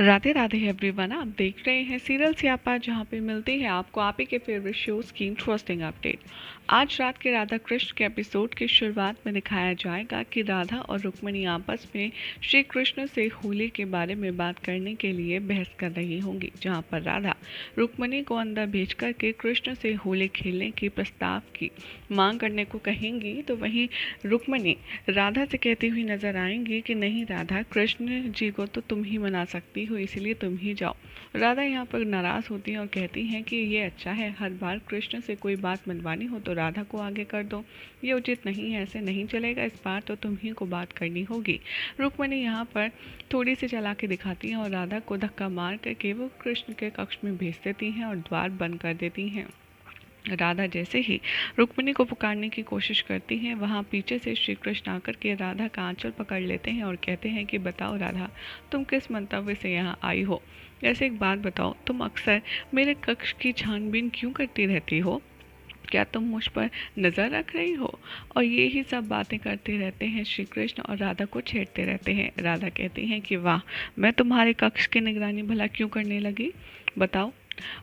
Radhe Radhe everyone, आप देख रहे हैं सीरियल स्यापा, जहां पे मिलती है आपको आप ही के फेवरेट शोज की इंटरेस्टिंग अपडेट। आज रात के राधा कृष्ण के एपिसोड की शुरुआत में दिखाया जाएगा कि राधा और रुक्मिणी आपस में श्री कृष्ण से होली के बारे में बात करने के लिए बहस कर रही होंगी, जहां पर राधा रुक्मिणी को अंदर भेज कर के कृष्ण से होली खेलने की प्रस्ताव की मांग करने को कहेंगी, तो वहीं रुक्मिणी राधा से कहती हुई नजर आएंगी कि नहीं राधा, कृष्ण जी को तो तुम ही मना सकती हो, इसलिए तुम ही जाओ। राधा यहाँ पर नाराज होती हैं और कहती हैं कि ये अच्छा है, हर बार कृष्ण से कोई बात मनवानी हो तो राधा को आगे कर दो, ये उचित नहीं है, ऐसे नहीं चलेगा, इस बार तो तुम ही को बात करनी होगी। रुक्मिणी यहाँ पर थोड़ी सी चालाकी दिखाती हैं और राधा को धक्का मार करके वो कृष्ण के कक्ष में भेज देती हैं और द्वार बंद कर देती हैं। राधा जैसे ही रुक्मिणी को पुकारने की कोशिश करती हैं, वहाँ पीछे से श्री कृष्ण आकर के राधा का आंचल पकड़ लेते हैं और कहते हैं कि बताओ राधा, तुम किस मंतव्य से यहाँ आई हो। ऐसे एक बात बताओ, तुम अक्सर मेरे कक्ष की छानबीन क्यों करती रहती हो? क्या तुम मुझ पर नज़र रख रही हो? और ये ही सब बातें करते रहते हैं श्री कृष्ण और राधा को छेड़ते रहते हैं। राधा कहती हैं कि वाह, मैं तुम्हारे कक्ष की निगरानी भला क्यों करने लगी, बताओ।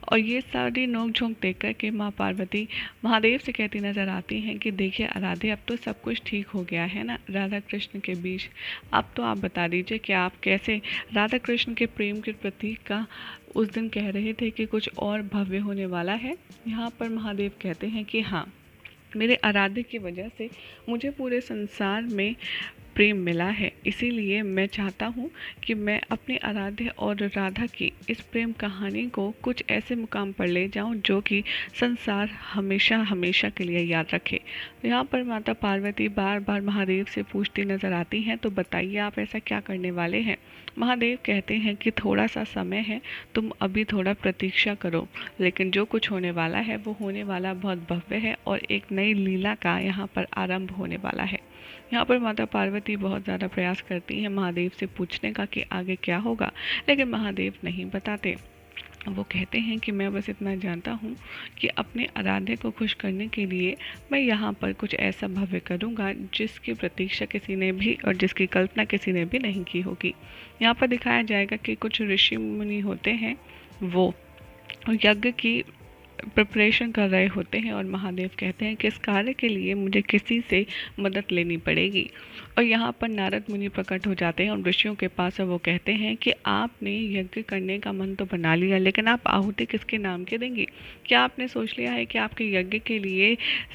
और ये सारी नोक झोंक देख कर के माँ पार्वती महादेव से कहती नजर आती हैं कि देखिए आराध्य, अब तो सब कुछ ठीक हो गया है ना राधा कृष्ण के बीच। अब तो आप बता दीजिए कि आप कैसे राधा कृष्ण के प्रेम के प्रतीक का उस दिन कह रहे थे कि कुछ और भव्य होने वाला है। यहाँ पर महादेव कहते हैं कि हाँ, मेरे आराध्य की वजह से मुझे पूरे संसार में प्रेम मिला है, इसीलिए मैं चाहता हूँ कि मैं अपने आराध्य और राधा की इस प्रेम कहानी को कुछ ऐसे मुकाम पर ले जाऊँ जो कि संसार हमेशा हमेशा के लिए याद रखे। यहाँ पर माता पार्वती बार बार महादेव से पूछती नजर आती हैं, तो बताइए आप ऐसा क्या करने वाले हैं। महादेव कहते हैं कि थोड़ा सा समय है, तुम अभी थोड़ा प्रतीक्षा करो, लेकिन जो कुछ होने वाला है वो होने वाला बहुत भव्य है और एक नई लीला का यहाँ पर आरंभ होने वाला है। यहाँ पर माता पार्वती बहुत ज़्यादा प्रयास करती हैं महादेव से पूछने का कि आगे क्या होगा, लेकिन महादेव नहीं बताते। वो कहते हैं कि मैं बस इतना जानता हूँ कि अपने आराध्य को खुश करने के लिए मैं यहाँ पर कुछ ऐसा भव्य करूँगा जिसकी प्रतीक्षा किसी ने भी और जिसकी कल्पना किसी ने भी नहीं की होगी। यहाँ पर दिखाया जाएगा कि कुछ ऋषि मुनि होते हैं, वो यज्ञ की प्रिपरेशन कर रहे होते हैं और महादेव कहते हैं कि इस कार्य के लिए मुझे किसी से मदद लेनी पड़ेगी। और यहाँ पर नारद मुनि प्रकट हो जाते हैं और ऋषियों के पास, और वो कहते हैं कि आपने यज्ञ करने का मन तो बना लिया, लेकिन आप आहुति किसके नाम के देंगी? क्या आपने सोच लिया है कि आपके यज्ञ के लिए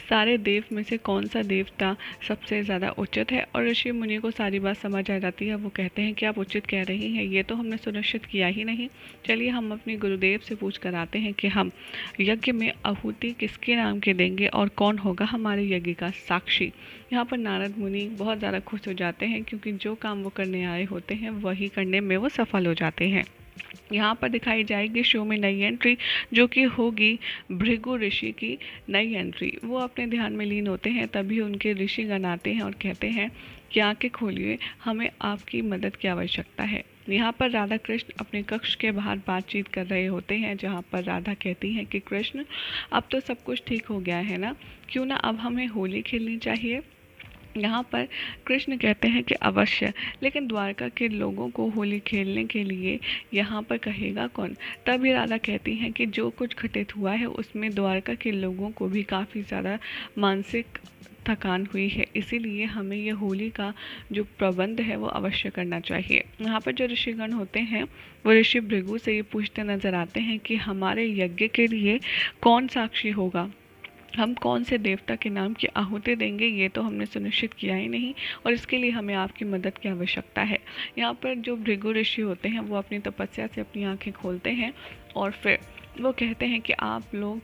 सारे देव में से कौन सा देवता सबसे ज़्यादा उचित है? और ऋषि मुनि को सारी बात समझ आ जाती है। वो कहते हैं कि आप उचित कह रही हैं, ये तो हमने सुनिश्चित किया ही नहीं। चलिए हम अपने गुरुदेव से पूछ कर आते हैं कि हम यज्ञ में आहुति किसके नाम के देंगे और कौन होगा हमारे यज्ञ का साक्षी। यहाँ पर नारद मुनि बहुत ज़्यादा खुश हो जाते हैं, क्योंकि जो काम वो करने आए होते हैं वही करने में वो सफल हो जाते हैं। यहाँ पर दिखाई जाएगी शो में नई एंट्री, जो कि होगी भृगु ऋषि की नई एंट्री। वो अपने ध्यान में लीन होते हैं, तभी उनके ऋषिगण आते हैं और कहते हैं कि आंखें खोलिए, हमें आपकी मदद की आवश्यकता है। यहाँ पर राधा कृष्ण अपने कक्ष के बाहर बातचीत कर रहे होते हैं, जहाँ पर राधा कहती हैं कि कृष्ण, अब तो सब कुछ ठीक हो गया है ना, क्यों ना अब हमें होली खेलनी चाहिए। यहाँ पर कृष्ण कहते हैं कि अवश्य, लेकिन द्वारका के लोगों को होली खेलने के लिए यहाँ पर कहेगा कौन? तभी राधा कहती हैं कि जो कुछ घटित हुआ है उसमें द्वारका के लोगों को भी काफ़ी ज़्यादा मानसिक थकान हुई है, इसीलिए हमें यह होली का जो प्रबंध है वो अवश्य करना चाहिए। यहाँ पर जो ऋषिगण होते हैं वो ऋषि भृगु से ये पूछते नजर आते हैं कि हमारे यज्ञ के लिए कौन साक्षी होगा, हम कौन से देवता के नाम की आहुति देंगे, ये तो हमने सुनिश्चित किया ही नहीं, और इसके लिए हमें आपकी मदद की आवश्यकता है। यहाँ पर जो भृगु ऋषि होते हैं वो अपनी तपस्या से अपनी आंखें खोलते हैं और फिर वो कहते हैं कि आप लोग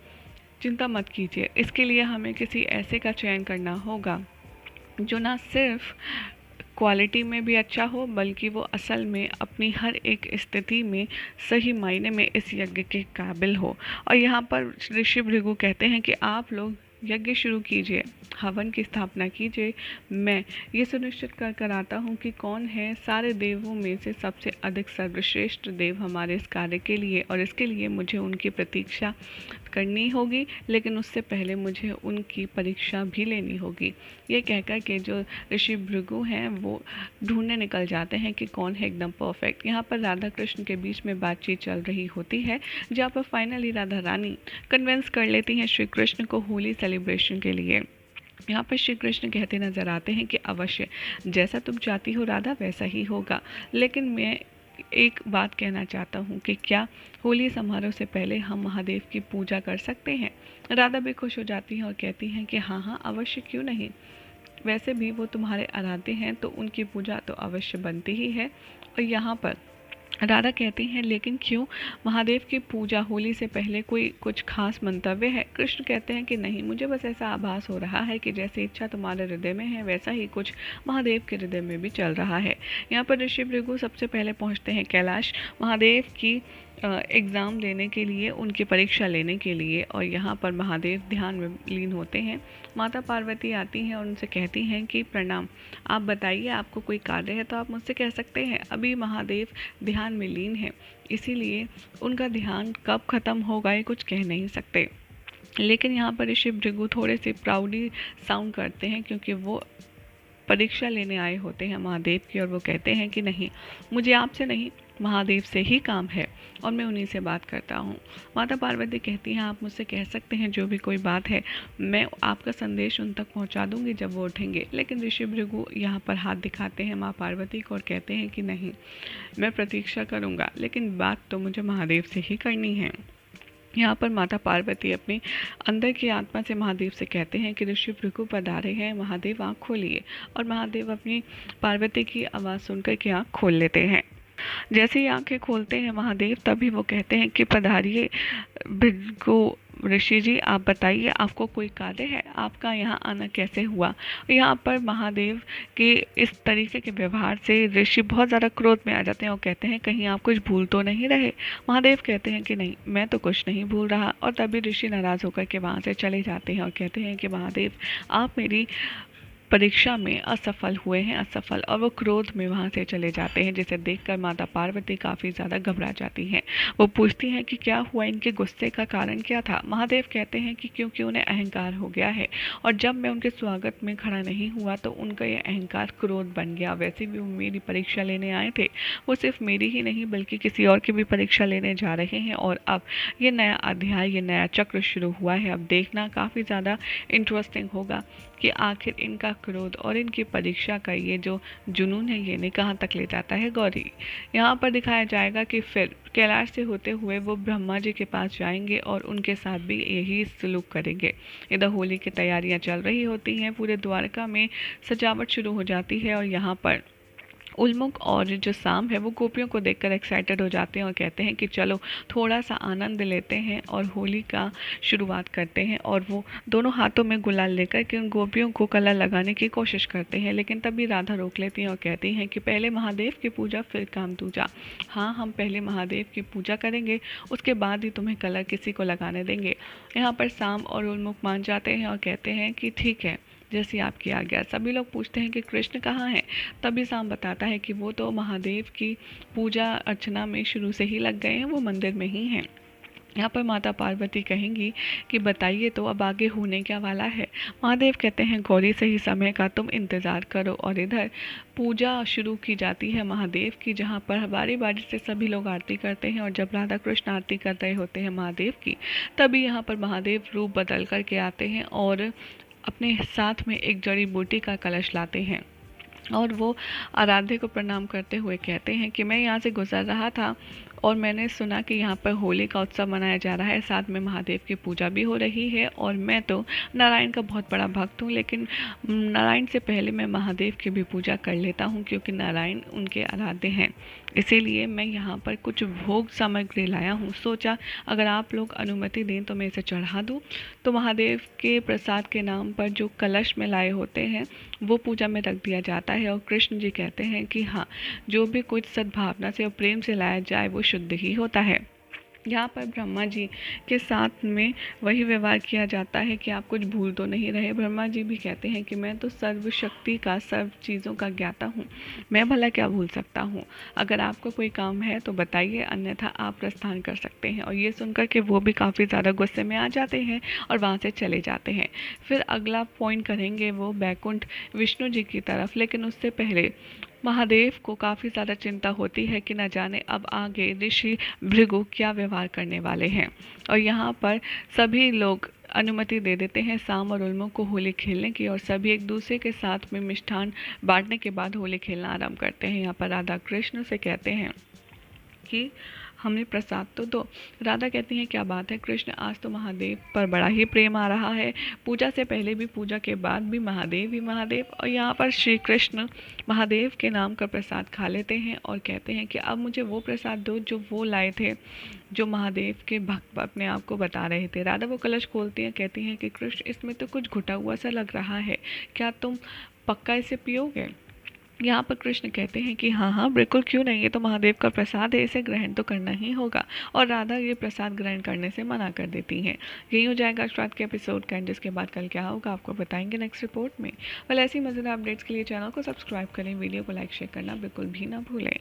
चिंता मत कीजिए, इसके लिए हमें किसी ऐसे का चयन करना होगा जो ना सिर्फ क्वालिटी में भी अच्छा हो, बल्कि वो असल में अपनी हर एक स्थिति में सही मायने में इस यज्ञ के काबिल हो। और यहाँ पर ऋषि भृगु कहते हैं कि आप लोग यज्ञ शुरू कीजिए, हवन की स्थापना कीजिए। मैं ये सुनिश्चित कर आता हूँ कि कौन है सारे देवों में से सबसे अधिक सर्वश्रेष्ठ देव हमारे इस कार्य के लिए, और इसके लिए मुझे उनकी प्रतीक्षा करनी होगी, लेकिन उससे पहले मुझे उनकी परीक्षा भी लेनी होगी। ये कहकर के जो ऋषि भृगु हैं वो ढूंढने निकल जाते हैं कि कौन है एकदम परफेक्ट। यहाँ पर राधा कृष्ण के बीच में बातचीत चल रही होती है, जहाँ पर फाइनली राधा रानी कन्विंस कर लेती हैं श्री कृष्ण को होली सेलिब्रेशन के लिए। यहाँ पर श्री कृष्ण कहते नजर आते हैं कि अवश्य जैसा तुम चाहती हो राधा वैसा ही होगा, लेकिन मैं एक बात कहना चाहता हूँ कि क्या होली समारोह से पहले हम महादेव की पूजा कर सकते हैं। राधा भी खुश हो जाती हैं और कहती हैं कि हाँ हाँ अवश्य, क्यों नहीं, वैसे भी वो तुम्हारे आराध्य हैं तो उनकी पूजा तो अवश्य बनती ही है। और यहाँ पर राधा कहती हैं लेकिन क्यों, महादेव की पूजा होली से पहले कोई कुछ खास मंतव्य है। कृष्ण कहते हैं कि नहीं, मुझे बस ऐसा आभास हो रहा है कि जैसी इच्छा तुम्हारे हृदय में है वैसा ही कुछ महादेव के हृदय में भी चल रहा है। यहाँ पर ऋषि भृगु सबसे पहले पहुँचते हैं कैलाश महादेव की एग्ज़ाम देने के लिए, उनकी परीक्षा लेने के लिए, और यहाँ पर महादेव ध्यान में लीन होते हैं। माता पार्वती आती हैं और उनसे कहती हैं कि प्रणाम, आप बताइए आपको कोई कार्य है तो आप मुझसे कह सकते हैं। अभी महादेव ध्यान में लीन है, इसीलिए उनका ध्यान कब ख़त्म होगा ये कुछ कह नहीं सकते। लेकिन यहाँ पर ऋषि भृगु थोड़े से प्राउडी साउंड करते हैं क्योंकि वो परीक्षा लेने आए होते हैं महादेव की, और वो कहते हैं कि नहीं, मुझे आपसे नहीं महादेव से ही काम है और मैं उन्हीं से बात करता हूँ। माता पार्वती कहती हैं आप मुझसे कह सकते हैं जो भी कोई बात है, मैं आपका संदेश उन तक पहुँचा दूँगी जब वो उठेंगे। लेकिन ऋषि भृगु यहाँ पर हाथ दिखाते हैं माँ पार्वती को और कहते हैं कि नहीं, मैं प्रतीक्षा करूँगा, लेकिन बात तो मुझे महादेव से ही करनी है। यहाँ पर माता पार्वती अपनी अंदर की आत्मा से महादेव से कहते हैं कि ऋषि भृगु पधारे हैं, महादेव आँख खोलिए। और महादेव अपनी पार्वती की आवाज़ सुनकर के आँख खोल लेते हैं। जैसे ही आंखें खोलते हैं महादेव, तभी वो कहते हैं कि पधारिए भृगु ऋषि जी, आप बताइए आपको कोई कार्य है, आपका यहाँ आना कैसे हुआ। यहाँ पर महादेव के इस तरीके के व्यवहार से ऋषि बहुत ज़्यादा क्रोध में आ जाते हैं और कहते हैं कहीं आप कुछ भूल तो नहीं रहे। महादेव कहते हैं कि नहीं, मैं तो कुछ नहीं भूल रहा। और तभी ऋषि नाराज़ होकर के वहाँ से चले जाते हैं और कहते हैं कि महादेव आप मेरी परीक्षा में असफल हुए हैं, असफल। और वो क्रोध में वहाँ से चले जाते हैं, जिसे देखकर माता पार्वती काफ़ी ज़्यादा घबरा जाती हैं। वो पूछती हैं कि क्या हुआ, इनके गुस्से का कारण क्या था। महादेव कहते हैं कि क्योंकि उन्हें अहंकार हो गया है, और जब मैं उनके स्वागत में खड़ा नहीं हुआ तो उनका ये अहंकार क्रोध बन गया। वैसे भी वो मेरी परीक्षा लेने आए थे, वो सिर्फ मेरी ही नहीं बल्कि किसी और की भी परीक्षा लेने जा रहे हैं। और अब ये नया अध्याय, ये नया चक्र शुरू हुआ है। अब देखना काफ़ी ज़्यादा इंटरेस्टिंग होगा कि आखिर इनका क्रोध और इनकी परीक्षा का ये जो जुनून है ये इन्हें कहाँ तक ले जाता है। गौरी यहाँ पर दिखाया जाएगा कि फिर कैलाश से होते हुए वो ब्रह्मा जी के पास जाएंगे और उनके साथ भी यही सलूक करेंगे। इधर होली की तैयारियां चल रही होती हैं, पूरे द्वारका में सजावट शुरू हो जाती है। और यहाँ पर उल्मुख और जो साम है वो गोपियों को देखकर एक्साइटेड हो जाते हैं और कहते हैं कि चलो थोड़ा सा आनंद लेते हैं और होली का शुरुआत करते हैं। और वो दोनों हाथों में गुलाल लेकर के उन गोपियों को कलर लगाने की कोशिश करते हैं। लेकिन तभी राधा रोक लेती हैं और कहती हैं कि पहले महादेव की पूजा फिर काम दूजा। हाँ, हम पहले महादेव की पूजा करेंगे, उसके बाद ही तुम्हें कलर किसी को लगाने देंगे। यहाँ पर साम और उल्मुख मान जाते हैं और कहते हैं कि ठीक है, जैसी आपकी आज्ञा। सभी लोग पूछते हैं कि कृष्ण कहाँ हैं। तभी साम बताता है कि वो तो महादेव की पूजा अर्चना में शुरू से ही लग गए हैं, वो मंदिर में ही हैं। यहाँ पर माता पार्वती कहेंगी कि बताइए तो अब आगे होने क्या वाला है। महादेव कहते हैं गौरी सही समय का तुम इंतज़ार करो। और इधर पूजा शुरू की जाती है महादेव की, जहाँ पर बारी बारी से सभी लोग आरती करते हैं। और जब राधा कृष्ण आरती कर रहे होते हैं महादेव की, तभी यहाँ पर महादेव रूप बदल करके आते हैं और अपने साथ में एक जड़ी बूटी का कलश लाते हैं। और वो आराध्य को प्रणाम करते हुए कहते हैं कि मैं यहाँ से गुजर रहा था और मैंने सुना कि यहाँ पर होली का उत्सव मनाया जा रहा है, साथ में महादेव की पूजा भी हो रही है। और मैं तो नारायण का बहुत बड़ा भक्त हूँ, लेकिन नारायण से पहले मैं महादेव की भी पूजा कर लेता हूँ क्योंकि नारायण उनके आराध्य हैं। इसीलिए मैं यहाँ पर कुछ भोग सामग्री लाया हूँ। सोचा अगर आप लोग अनुमति दें तो मैं इसे चढ़ा दूँ। तो महादेव के प्रसाद के नाम पर जो कलश में लाए होते हैं वो पूजा में रख दिया जाता है। और कृष्ण जी कहते हैं कि हाँ, जो भी कुछ सद्भावना से और प्रेम से लाया जाए वो शुद्ध ही होता है। यहाँ पर ब्रह्मा जी के साथ में वही व्यवहार किया जाता है कि आप कुछ भूल तो नहीं रहे। ब्रह्मा जी भी कहते हैं कि मैं तो सर्वशक्ति का, सर्व चीज़ों का ज्ञाता हूँ, मैं भला क्या भूल सकता हूँ। अगर आपको कोई काम है तो बताइए, अन्यथा आप प्रस्थान कर सकते हैं। और ये सुनकर के वो भी काफ़ी ज़्यादा गुस्से में आ जाते हैं और वहाँ से चले जाते हैं। फिर अगला पॉइंट करेंगे वो बैकुंठ विष्णु जी की तरफ, लेकिन उससे पहले महादेव को काफ़ी ज़्यादा चिंता होती है कि न जाने अब आगे ऋषि भृगु क्या व्यवहार करने वाले हैं। और यहाँ पर सभी लोग अनुमति दे देते हैं साम और उल्मो को होली खेलने की, और सभी एक दूसरे के साथ में मिष्ठान बांटने के बाद होली खेलना आरंभ करते हैं। यहाँ पर राधा कृष्ण से कहते हैं कि हमें प्रसाद तो दो। राधा कहती हैं क्या बात है कृष्ण, आज तो महादेव पर बड़ा ही प्रेम आ रहा है, पूजा से पहले भी, पूजा के बाद भी महादेव ही महादेव। और यहाँ पर श्री कृष्ण महादेव के नाम का प्रसाद खा लेते हैं और कहते हैं कि अब मुझे वो प्रसाद दो जो वो लाए थे, जो महादेव के भक्त अपने आप को बता रहे थे। राधा वो कलश खोलती हैं, कहती हैं कि कृष्ण इसमें तो कुछ घुटा हुआ सा लग रहा है, क्या तुम पक्का इसे पियोगे। यहाँ पर कृष्ण कहते हैं कि हाँ हाँ बिल्कुल, क्यों नहीं, ये तो महादेव का प्रसाद है, इसे ग्रहण तो करना ही होगा। और राधा ये प्रसाद ग्रहण करने से मना कर देती हैं। यही हो जाएगा आज रात के एपिसोड का, जिसके बाद कल क्या होगा आपको बताएंगे नेक्स्ट रिपोर्ट में। ऐसी मज़ेदार अपडेट्स के लिए चैनल को सब्सक्राइब करें, वीडियो को लाइक शेयर करना बिल्कुल भी ना भूलें।